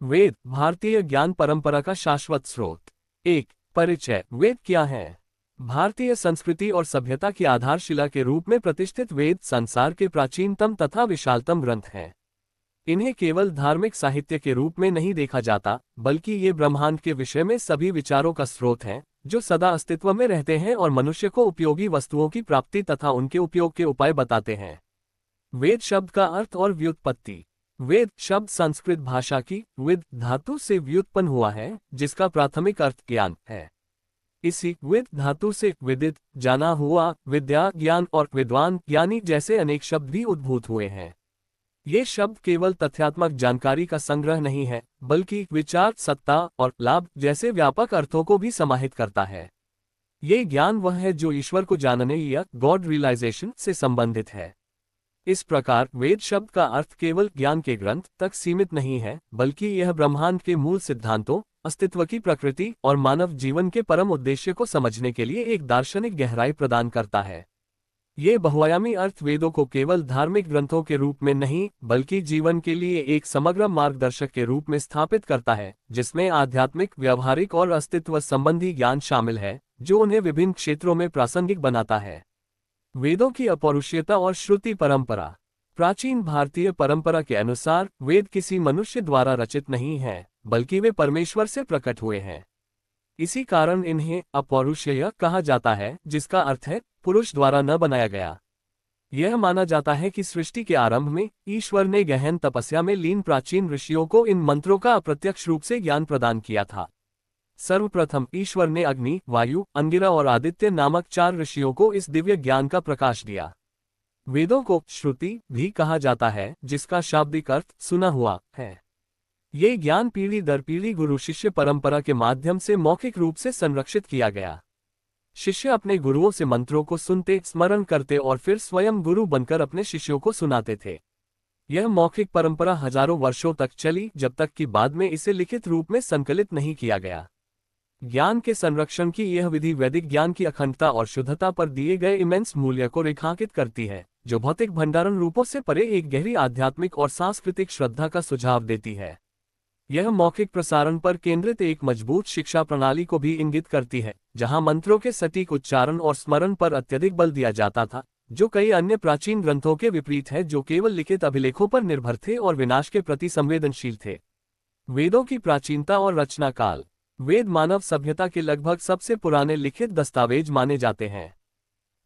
वेद भारतीय ज्ञान परंपरा का शाश्वत स्रोत। एक परिचय। वेद क्या है? भारतीय संस्कृति और सभ्यता की आधारशिला के रूप में प्रतिष्ठित वेद संसार के प्राचीनतम तथा विशालतम ग्रंथ हैं। इन्हें केवल धार्मिक साहित्य के रूप में नहीं देखा जाता, बल्कि ये ब्रह्मांड के विषय में सभी विचारों का स्रोत हैं, जो सदा अस्तित्व में रहते हैं और मनुष्य को उपयोगी वस्तुओं की प्राप्ति तथा उनके उपयोग के उपाय बताते हैं। वेद शब्द का अर्थ और व्युत्पत्ति। वेद शब्द संस्कृत भाषा की विद धातु से व्युत्पन्न हुआ है, जिसका प्राथमिक अर्थ ज्ञान है। इसी विद धातु से विदित, जाना हुआ, विद्या, ज्ञान और विद्वान, ज्ञानी जैसे अनेक शब्द भी उद्भूत हुए हैं। ये शब्द केवल तथ्यात्मक जानकारी का संग्रह नहीं है, बल्कि विचार, सत्ता और लाभ जैसे व्यापक अर्थों को भी समाहित करता है। ये ज्ञान वह है जो ईश्वर को जानने या गॉड रियलाइजेशन से संबंधित है। इस प्रकार वेद शब्द का अर्थ केवल ज्ञान के ग्रंथ तक सीमित नहीं है, बल्कि यह ब्रह्मांड के मूल सिद्धांतों, अस्तित्व की प्रकृति और मानव जीवन के परम उद्देश्य को समझने के लिए एक दार्शनिक गहराई प्रदान करता है। ये बहुआयामी अर्थ वेदों को केवल धार्मिक ग्रंथों के रूप में नहीं, बल्कि जीवन के लिए एक समग्र मार्गदर्शक के रूप में स्थापित करता है, जिसमें आध्यात्मिक, व्यावहारिक और अस्तित्व संबंधी ज्ञान शामिल है, जो उन्हें विभिन्न क्षेत्रों में प्रासंगिक बनाता है। वेदों की अपौरुषेयता और श्रुति परंपरा। प्राचीन भारतीय परंपरा के अनुसार वेद किसी मनुष्य द्वारा रचित नहीं है, बल्कि वे परमेश्वर से प्रकट हुए हैं। इसी कारण इन्हें अपौरुषेय कहा जाता है, जिसका अर्थ है पुरुष द्वारा न बनाया गया। यह माना जाता है कि सृष्टि के आरंभ में ईश्वर ने गहन तपस्या में लीन प्राचीन ऋषियों को इन मंत्रों का अप्रत्यक्ष रूप से ज्ञान प्रदान किया था। सर्वप्रथम ईश्वर ने अग्नि, वायु, अंगिरा और आदित्य नामक 4 ऋषियों को इस दिव्य ज्ञान का प्रकाश दिया। वेदों को श्रुति भी कहा जाता है, जिसका शाब्दिक अर्थ सुना हुआ है। ये ज्ञान पीढ़ी दर पीढ़ी गुरु शिष्य परंपरा के माध्यम से मौखिक रूप से संरक्षित किया गया। शिष्य अपने गुरुओं से मंत्रों को सुनते, स्मरण करते और फिर स्वयं गुरु बनकर अपने शिष्यों को सुनाते थे। यह मौखिक परंपरा हजारों वर्षों तक चली, जब तक कि बाद में इसे लिखित रूप में संकलित नहीं किया गया। ज्ञान के संरक्षण की यह विधि वैदिक ज्ञान की अखंडता और शुद्धता पर दिए गए इमेंस मूल्य को रेखांकित करती है, जो भौतिक भंडारण रूपों से परे एक गहरी आध्यात्मिक और सांस्कृतिक श्रद्धा का सुझाव देती है। यह मौखिक प्रसारण पर केंद्रित एक मजबूत शिक्षा प्रणाली को भी इंगित करती है, जहां मंत्रों के सटीक उच्चारण और स्मरण पर अत्यधिक बल दिया जाता था, जो कई अन्य प्राचीन ग्रंथों के विपरीत है, जो केवल लिखित अभिलेखों पर निर्भर थे और विनाश के प्रति संवेदनशील थे। वेदों की प्राचीनता और रचना काल। वेद मानव सभ्यता के लगभग सबसे पुराने लिखित दस्तावेज माने जाते हैं।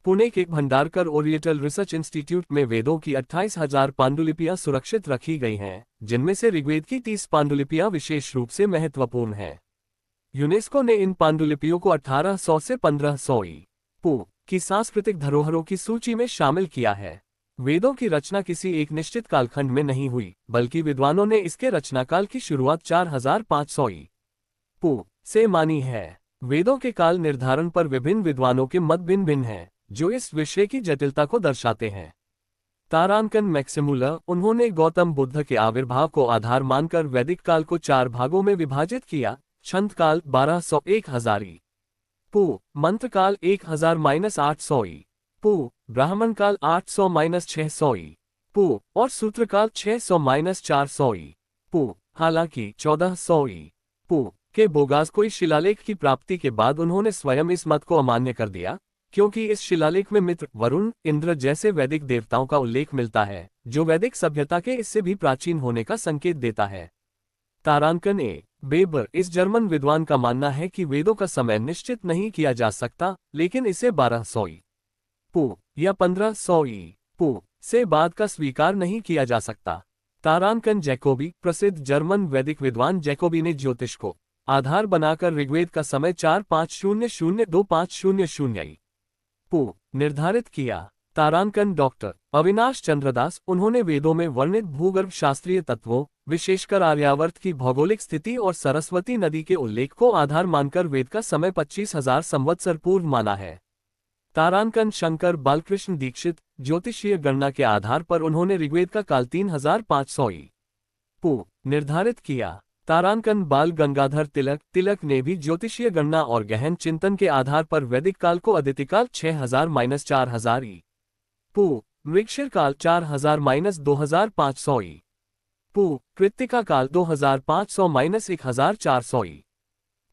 पुणे के भंडारकर ओरिएंटल रिसर्च इंस्टीट्यूट में वेदों की 28,000 पांडुलिपियां सुरक्षित रखी गई हैं, जिनमें से ऋग्वेद की 30 पांडुलिपियां विशेष रूप से महत्वपूर्ण हैं। यूनेस्को ने इन पांडुलिपियों को 1800 से 1500 ईपू की सांस्कृतिक धरोहरों की सूची में शामिल किया है। वेदों की रचना किसी एक निश्चित कालखंड में नहीं हुई, बल्कि विद्वानों ने इसके रचनाकाल की शुरुआत 4500 ईपू से मानी है। वेदों के काल निर्धारण पर विभिन्न विद्वानों के मत भिन्न भिन्न हैं, जो इस विषय की जटिलता को दर्शाते हैं। तारांकन मैक्सिमुलर, उन्होंने गौतम बुद्ध के आविर्भाव को आधार मानकर वैदिक काल को 4 भागों में विभाजित किया। छंद काल 1200-1000 ईपू, मंत्र काल 1000-800 ईपू, ब्राह्मण काल 800-600 ईपू और सूत्र काल 600-400 ईपू। हालांकि 1400 ईपू के बोगासकोई शिलालेख की प्राप्ति के बाद उन्होंने स्वयं इस मत को अमान्य कर दिया, क्योंकि इस शिलालेख में मित्र, वरुण, इंद्र जैसे वैदिक देवताओं का उल्लेख मिलता है, जो वैदिक सभ्यता के इससे भी प्राचीन होने का संकेत देता है। तारांकन ए बेबर, इस जर्मन विद्वान का मानना है कि वेदों का समय निश्चित नहीं किया जा सकता, लेकिन इसे 1200 ईपू या 1500 ईपू से बाद का स्वीकार नहीं किया जा सकता। तारांकन जैकोबी, प्रसिद्ध जर्मन वैदिक विद्वान जैकोबी ने ज्योतिष को आधार बनाकर ऋग्वेद का समय 4500-2500 ईपू निर्धारित किया। तारांकन डॉक्टर अविनाश चंद्र दास, उन्होंने वेदों में वर्णित भूगर्भ शास्त्रीय तत्वों, विशेषकर आर्यावर्त की भौगोलिक स्थिति और सरस्वती नदी के उल्लेख को आधार मानकर वेद का समय 25,000 संवत्सर पूर्व माना है। तारांकन शंकर बालकृष्ण दीक्षित, ज्योतिषीय गणना के आधार पर उन्होंने ऋग्वेद का काल 3500 ईपू निर्धारित किया। तारांकन बाल गंगाधर तिलक ने भी ज्योतिषीय गणना और गहन चिंतन के आधार पर वैदिक काल को अदितिकाल 6000-4000 ईपू, मृगशिर काल 4000-2500 पू कृत्तिका काल 2500-1400 ई।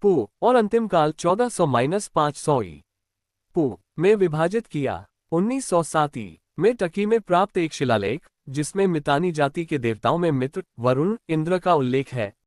पू और अंतिम काल 1400-500 ई। पू में विभाजित किया। 1907 ई में टकी में प्राप्त एक शिलालेख, जिसमें मितानी जाति के देवताओं में मित्र, वरुण, इंद्र का उल्लेख है,